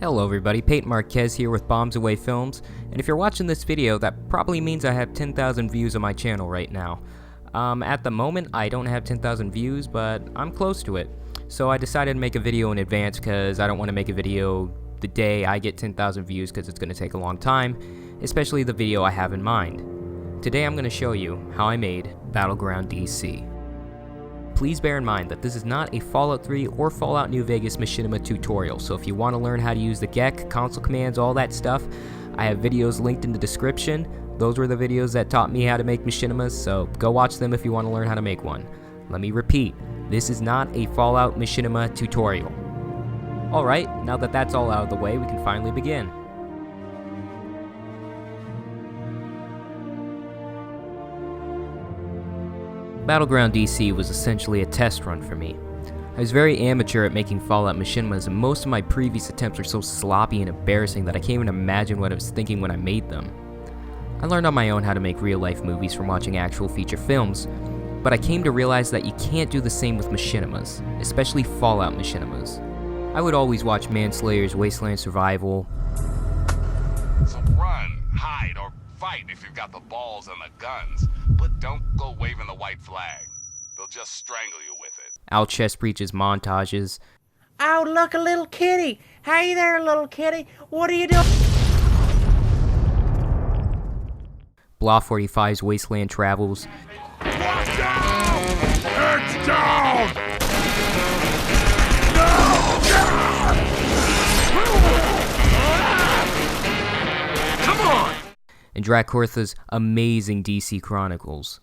Hello everybody, Peyton Marquez here with Bombs Away Films, and if you're watching this video, that probably means I have 10,000 views on my channel right now. At the moment, I don't have 10,000 views, but I'm close to it. So I decided to make a video in advance because I don't want to make a video the day I get 10,000 views because it's going to take a long time, especially the video I have in mind. Today I'm going to show you how I made Battleground D.C. Please bear in mind that this is not a Fallout 3 or Fallout New Vegas machinima tutorial, so if you want to learn how to use the GEC, console commands, all that stuff, I have videos linked in the description. Those were the videos that taught me how to make machinimas, so go watch them if you want to learn how to make one. Let me repeat, this is not a Fallout machinima tutorial. Alright, now that that's all out of the way, we can finally begin. Battleground DC was essentially a test run for me. I was very amateur at making Fallout machinimas, and most of my previous attempts were so sloppy and embarrassing that I can't even imagine what I was thinking when I made them. I learned on my own how to make real-life movies from watching actual feature films, but I came to realize that you can't do the same with machinimas, especially Fallout machinimas. I would always watch Manslayer's Wasteland Survival. So run, hide, or fight if you've got the balls and the guns, but don't go waving the white flag. They'll just strangle you with it. Al Chestbreech's montages. Oh, look, a little kitty. Hey there, little kitty. What are you doing? Blah 45's Wasteland Travels. Watch out! It's down! Come on! And Dracortha's amazing DC Chronicles.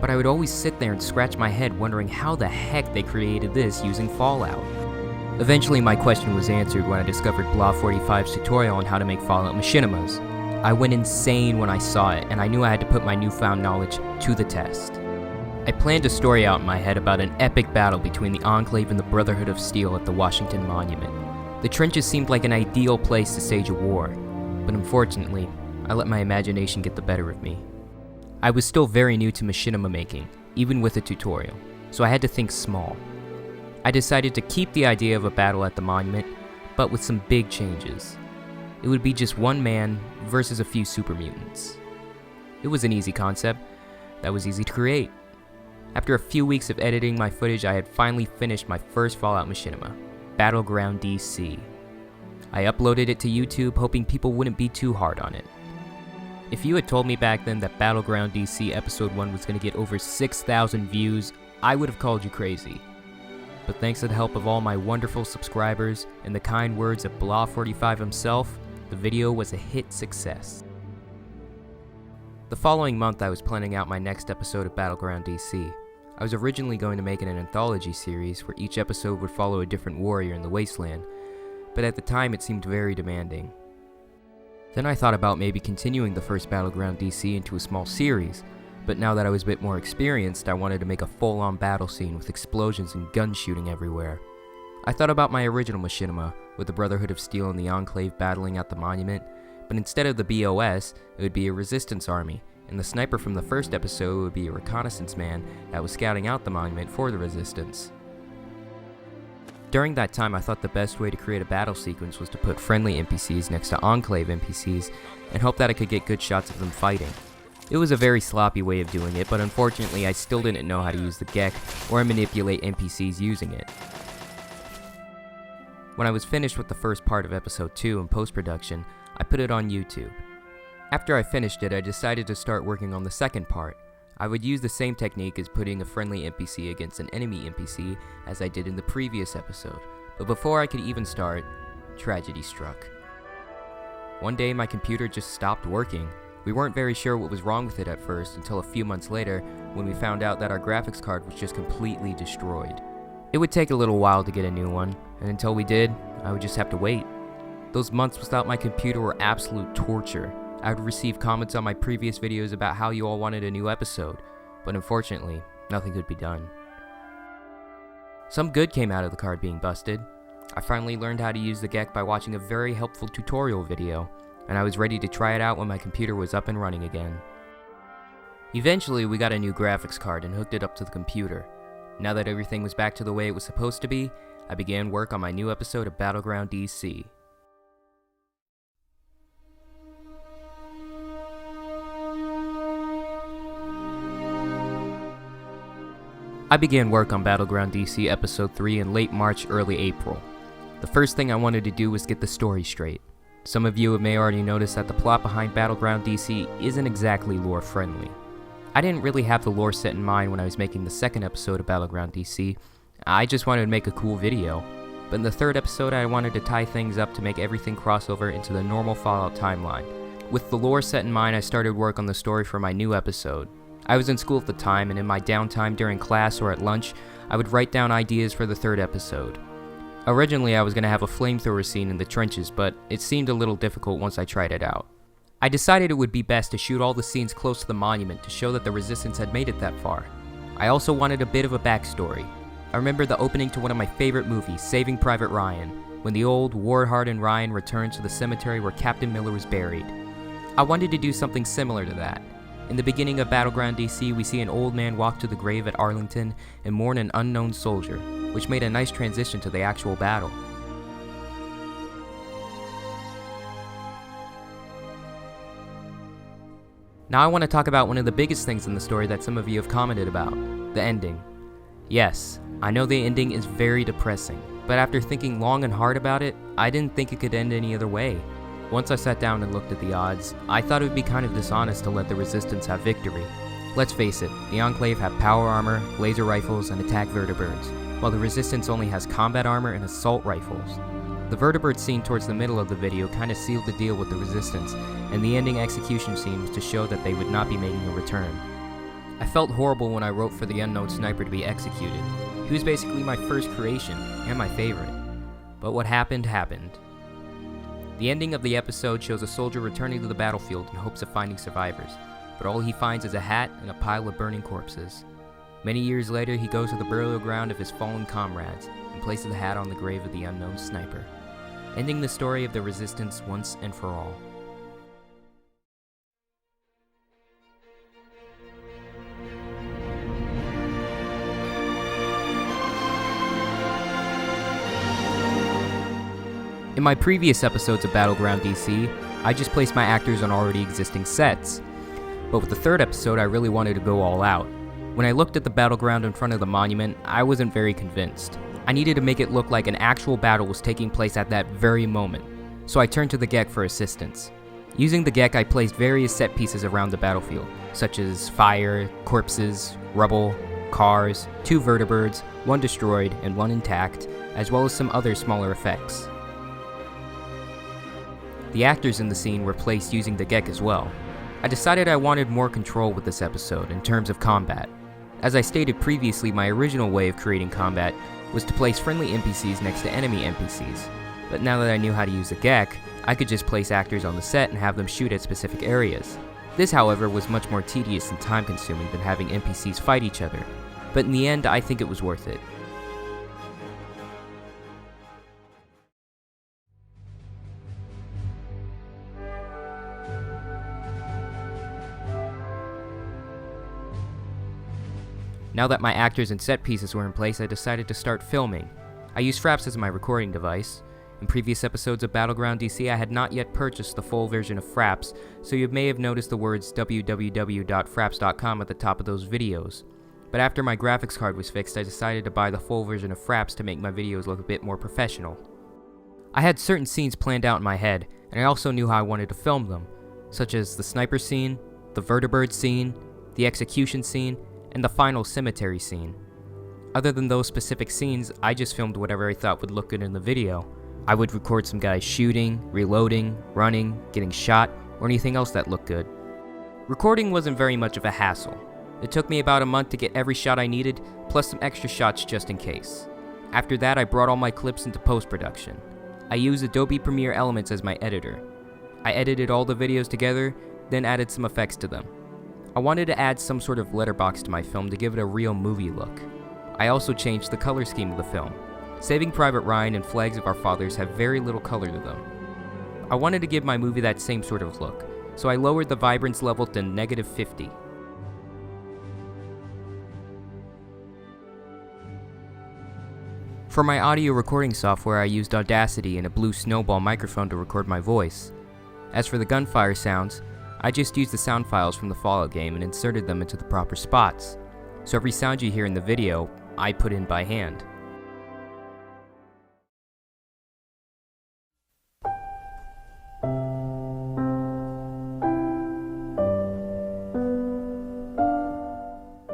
But I would always sit there and scratch my head wondering how the heck they created this using Fallout. Eventually my question was answered when I discovered Blah 45's tutorial on how to make Fallout machinimas. I went insane when I saw it, and I knew I had to put my newfound knowledge to the test. I planned a story out in my head about an epic battle between the Enclave and the Brotherhood of Steel at the Washington Monument. The trenches seemed like an ideal place to stage a war, but unfortunately, I let my imagination get the better of me. I was still very new to machinima making, even with a tutorial, so I had to think small. I decided to keep the idea of a battle at the monument, but with some big changes. It would be just one man versus a few super mutants. It was an easy concept that was easy to create. After a few weeks of editing my footage, I had finally finished my first Fallout machinima, Battleground D.C. I uploaded it to YouTube, hoping people wouldn't be too hard on it. If you had told me back then that Battleground D.C. Episode 1 was going to get over 6,000 views, I would have called you crazy. But thanks to the help of all my wonderful subscribers and the kind words of Blah 45 himself, the video was a hit success. The following month I was planning out my next episode of Battleground DC. I was originally going to make it an anthology series where each episode would follow a different warrior in the wasteland, but at the time it seemed very demanding. Then I thought about maybe continuing the first Battleground DC into a small series, but now that I was a bit more experienced, I wanted to make a full-on battle scene with explosions and gun shooting everywhere. I thought about my original machinima, with the Brotherhood of Steel and the Enclave battling at the monument, but instead of the BOS, it would be a resistance army, and the sniper from the first episode would be a reconnaissance man that was scouting out the monument for the resistance. During that time, I thought the best way to create a battle sequence was to put friendly NPCs next to Enclave NPCs and hope that I could get good shots of them fighting. It was a very sloppy way of doing it, but unfortunately I still didn't know how to use the GEC or manipulate NPCs using it. When I was finished with the first part of episode 2 in post-production, I put it on YouTube. After I finished it, I decided to start working on the second part. I would use the same technique as putting a friendly NPC against an enemy NPC as I did in the previous episode, but before I could even start, tragedy struck. One day my computer just stopped working. We weren't very sure what was wrong with it at first until a few months later when we found out that our graphics card was just completely destroyed. It would take a little while to get a new one, and until we did, I would just have to wait. Those months without my computer were absolute torture. I would receive comments on my previous videos about how you all wanted a new episode, but unfortunately, nothing could be done. Some good came out of the card being busted. I finally learned how to use the GEC by watching a very helpful tutorial video, and I was ready to try it out when my computer was up and running again. Eventually, we got a new graphics card and hooked it up to the computer. Now that everything was back to the way it was supposed to be, I began work on my new episode of Battleground D.C. I began work on Battleground D.C. Episode 3 in late March, early April. The first thing I wanted to do was get the story straight. Some of you may already notice that the plot behind Battleground D.C. isn't exactly lore-friendly. I didn't really have the lore set in mind when I was making the second episode of Battleground D.C. I just wanted to make a cool video. But in the third episode, I wanted to tie things up to make everything cross over into the normal Fallout timeline. With the lore set in mind, I started work on the story for my new episode. I was in school at the time, and in my downtime during class or at lunch, I would write down ideas for the third episode. Originally, I was going to have a flamethrower scene in the trenches, but it seemed a little difficult once I tried it out. I decided it would be best to shoot all the scenes close to the monument to show that the Resistance had made it that far. I also wanted a bit of a backstory. I remember the opening to one of my favorite movies, Saving Private Ryan, when the old, war-hardened Ryan returned to the cemetery where Captain Miller was buried. I wanted to do something similar to that. In the beginning of Battleground D.C., we see an old man walk to the grave at Arlington and mourn an unknown soldier, which made a nice transition to the actual battle. Now I want to talk about one of the biggest things in the story that some of you have commented about, the ending. Yes, I know the ending is very depressing, but after thinking long and hard about it, I didn't think it could end any other way. Once I sat down and looked at the odds, I thought it would be kind of dishonest to let the Resistance have victory. Let's face it, the Enclave have power armor, laser rifles, and attack vertibirds, while the Resistance only has combat armor and assault rifles. The vertibird scene towards the middle of the video kinda sealed the deal with the Resistance, and the ending execution scene was to show that they would not be making a return. I felt horrible when I wrote for the unknown sniper to be executed. He was basically my first creation, and my favorite. But what happened, happened. The ending of the episode shows a soldier returning to the battlefield in hopes of finding survivors, but all he finds is a hat and a pile of burning corpses. Many years later, he goes to the burial ground of his fallen comrades and places the hat on the grave of the unknown sniper, ending the story of the Resistance once and for all. In my previous episodes of Battleground DC, I just placed my actors on already existing sets. But with the third episode, I really wanted to go all out. When I looked at the battleground in front of the monument, I wasn't very convinced. I needed to make it look like an actual battle was taking place at that very moment, so I turned to the GEC for assistance. Using the GEC, I placed various set pieces around the battlefield, such as fire, corpses, rubble, cars, 2 vertibirds, 1 destroyed and 1 intact, as well as some other smaller effects. The actors in the scene were placed using the GEC as well. I decided I wanted more control with this episode in terms of combat. As I stated previously, my original way of creating combat was to place friendly NPCs next to enemy NPCs, but now that I knew how to use the GEC, I could just place actors on the set and have them shoot at specific areas. This, however, was much more tedious and time-consuming than having NPCs fight each other, but in the end, I think it was worth it. Now that my actors and set pieces were in place, I decided to start filming. I used Fraps as my recording device. In previous episodes of Battleground DC, I had not yet purchased the full version of Fraps, so you may have noticed the words www.fraps.com at the top of those videos. But after my graphics card was fixed, I decided to buy the full version of Fraps to make my videos look a bit more professional. I had certain scenes planned out in my head, and I also knew how I wanted to film them, such as the sniper scene, the vertibird scene, the execution scene, and the final cemetery scene. Other than those specific scenes, I just filmed whatever I thought would look good in the video. I would record some guys shooting, reloading, running, getting shot, or anything else that looked good. Recording wasn't very much of a hassle. It took me about a month to get every shot I needed, plus some extra shots just in case. After that, I brought all my clips into post-production. I used Adobe Premiere Elements as my editor. I edited all the videos together, then added some effects to them. I wanted to add some sort of letterbox to my film to give it a real movie look. I also changed the color scheme of the film. Saving Private Ryan and Flags of Our Fathers have very little color to them. I wanted to give my movie that same sort of look, so I lowered the vibrance level to -50. For my audio recording software, I used Audacity and a Blue Snowball microphone to record my voice. As for the gunfire sounds, I just used the sound files from the Fallout game and inserted them into the proper spots. So every sound you hear in the video, I put in by hand.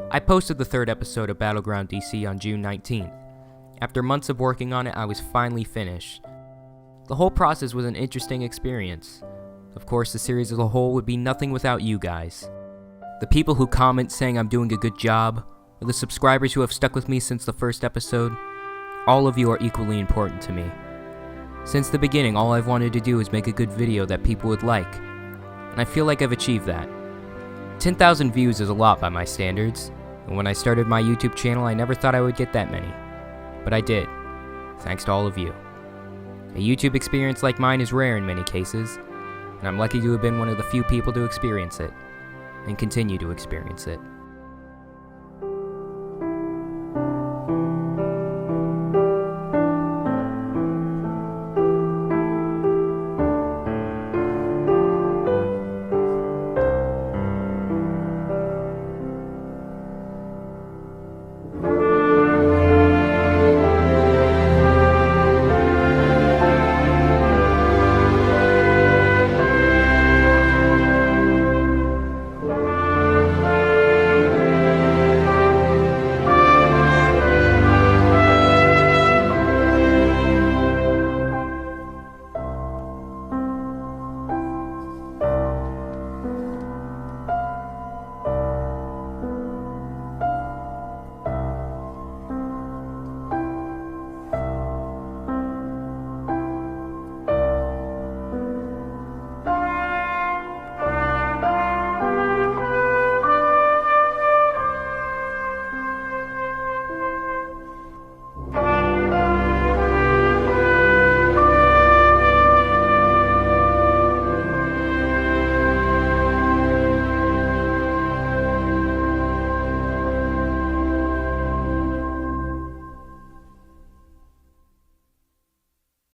I posted the third episode of Battleground D.C. on June 19th. After months of working on it, I was finally finished. The whole process was an interesting experience. Of course, the series as a whole would be nothing without you guys. The people who comment saying I'm doing a good job, or the subscribers who have stuck with me since the first episode, all of you are equally important to me. Since the beginning, all I've wanted to do is make a good video that people would like, and I feel like I've achieved that. 10,000 views is a lot by my standards, and when I started my YouTube channel, I never thought I would get that many. But I did, thanks to all of you. A YouTube experience like mine is rare in many cases, and I'm lucky to have been one of the few people to experience it, and continue to experience it.